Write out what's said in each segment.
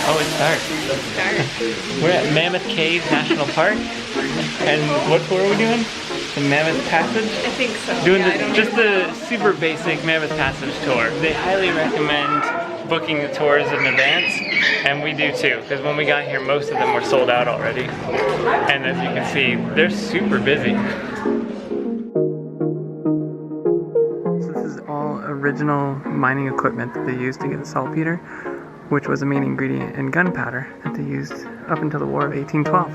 Oh, it's dark. It's dark. We're at Mammoth Cave National Park. And what tour are we doing? The Mammoth Passage? I think so. Doing yeah, just the super basic Mammoth Passage tour. They highly recommend booking the tours in advance, and we do too, because when we got here, most of them were sold out already. And as you can see, they're super busy. So this is all original mining equipment that they used to get saltpeter, which was a main ingredient in gunpowder that they used up until the War of 1812.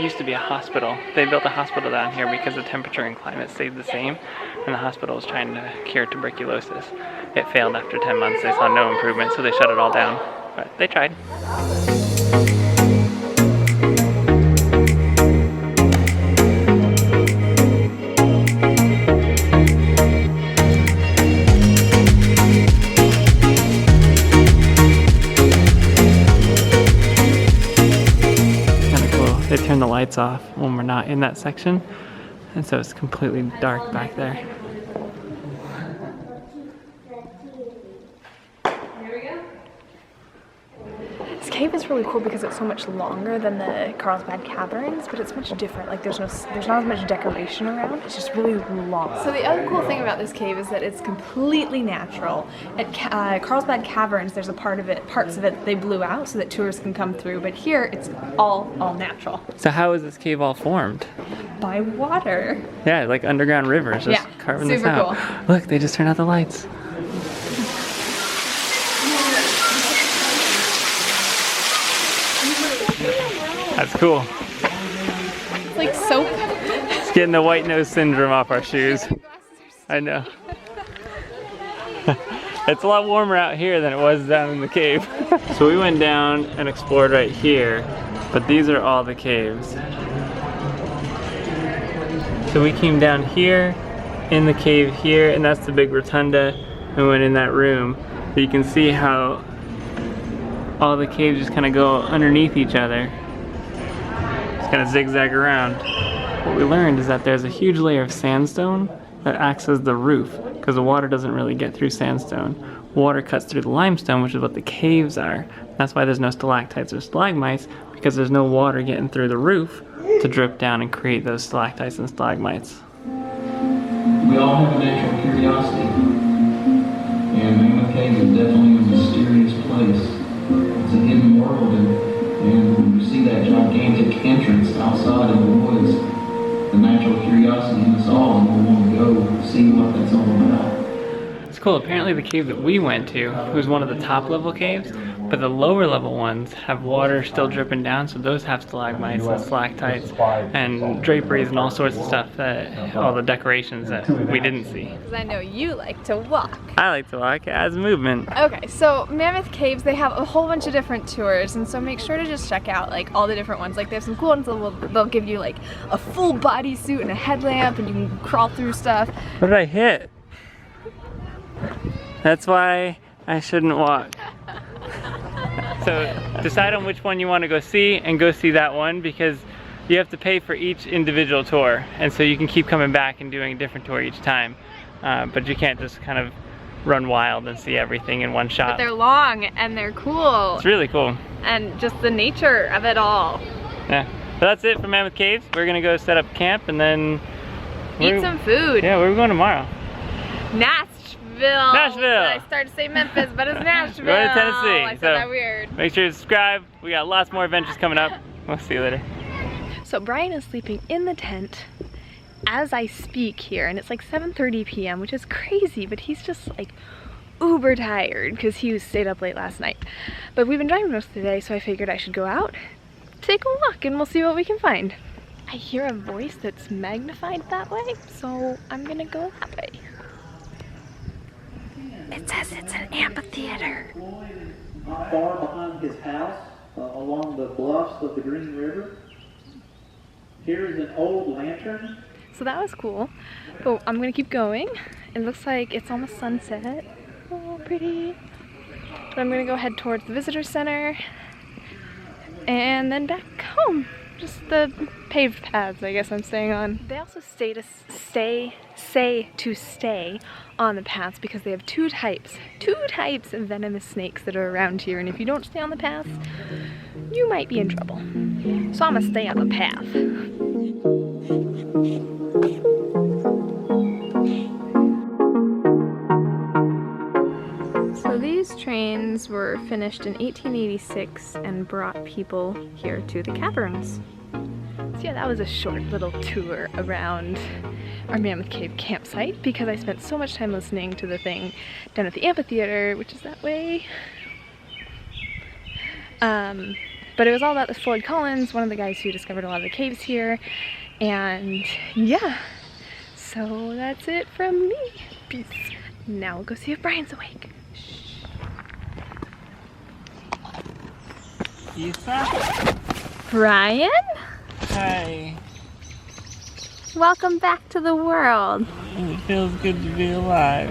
Used to be a hospital. They built a hospital down here because the temperature and climate stayed the same, and the hospital was trying to cure tuberculosis. It failed after 10 months. They saw no improvement, so they shut it all down. But they tried. They turn the lights off when we're not in that section, and so it's completely dark back there. Here we go. This cave is really cool because it's so much longer than the Carlsbad Caverns, but it's much different. Like there's not as much decoration around. It's just really long. So the other cool thing about this cave is that it's completely natural. At Carlsbad Caverns, there's parts of it they blew out so that tourists can come through, but here it's all natural. So how is this cave all formed? By water. Yeah, like underground rivers just carving this out. Super cool. Look, they just turned out the lights. That's cool. It's like soap. It's getting the white nose syndrome off our shoes. I know. It's a lot warmer out here than it was down in the cave. So we went down and explored right here, but these are all the caves. So we came down here, in the cave here, and that's the big rotunda, and went in that room. But you can see how all the caves just kind of go underneath each other. Just kind of zigzag around. What we learned is that there's a huge layer of sandstone that acts as the roof, because the water doesn't really get through sandstone. Water cuts through the limestone, which is what the caves are. That's why there's no stalactites or stalagmites, because there's no water getting through the roof to drip down and create those stalactites and stalagmites. We all have a natural curiosity, and Mammoth Cave is definitely a mysterious place. It's a hidden world, and when you see that gigantic entrance outside in the woods, the natural curiosity in us all, and we want to go see what that's all about. It's cool. Apparently the cave that we went to was one of the top level caves, but the lower level ones have water still dripping down, so those have stalagmites and stalactites and draperies and all sorts of stuff, that all the decorations that we didn't see. Because I know you like to walk. I like to walk. It adds movement. Okay, so Mammoth Caves, they have a whole bunch of different tours, and so make sure to just check out like all the different ones. Like they have some cool ones that they'll give you like a full bodysuit and a headlamp, and you can crawl through stuff. What did I hit? That's why I shouldn't walk. So decide on which one you want to go see, and go see that one, because you have to pay for each individual tour, and so you can keep coming back and doing a different tour each time. But you can't just kind of run wild and see everything in one shot. But they're long and they're cool. It's really cool. And just the nature of it all. Yeah. So that's it for Mammoth Caves. We're gonna go set up camp and then eat some food. Yeah, where are we going tomorrow? Nashville. I started to say Memphis, but it's Nashville. Going to Tennessee. I said that weird. Make sure to subscribe. We got lots more adventures coming up. We'll see you later. So Brian is sleeping in the tent as I speak here, and it's like 7:30 p.m., which is crazy, but he's just like uber tired because he stayed up late last night. But we've been driving most of the day, so I figured I should go out, take a look, and we'll see what we can find. I hear a voice that's magnified that way, so I'm gonna go that way. It says it's an amphitheater. Far behind his house, along the bluffs of the Green River. Here is an old lantern. So that was cool, but I'm gonna keep going. It looks like it's almost sunset. Oh, pretty. But I'm gonna go head towards the visitor center and then back home. Just the paved paths, I guess I'm staying on. They also say to stay on the paths because they have two types of venomous snakes that are around here, and if you don't stay on the paths, you might be in trouble. So I'm gonna stay on the path. So these trains were finished in 1886 and brought people here to the caverns. So yeah, that was a short little tour around our Mammoth Cave campsite because I spent so much time listening to the thing down at the amphitheater, which is that way. But it was all about this Floyd Collins, one of the guys who discovered a lot of the caves here. And yeah, so that's it from me. Peace. Now we'll go see if Brian's awake. Isa? Brian? Hi. Welcome back to the world. It feels good to be alive.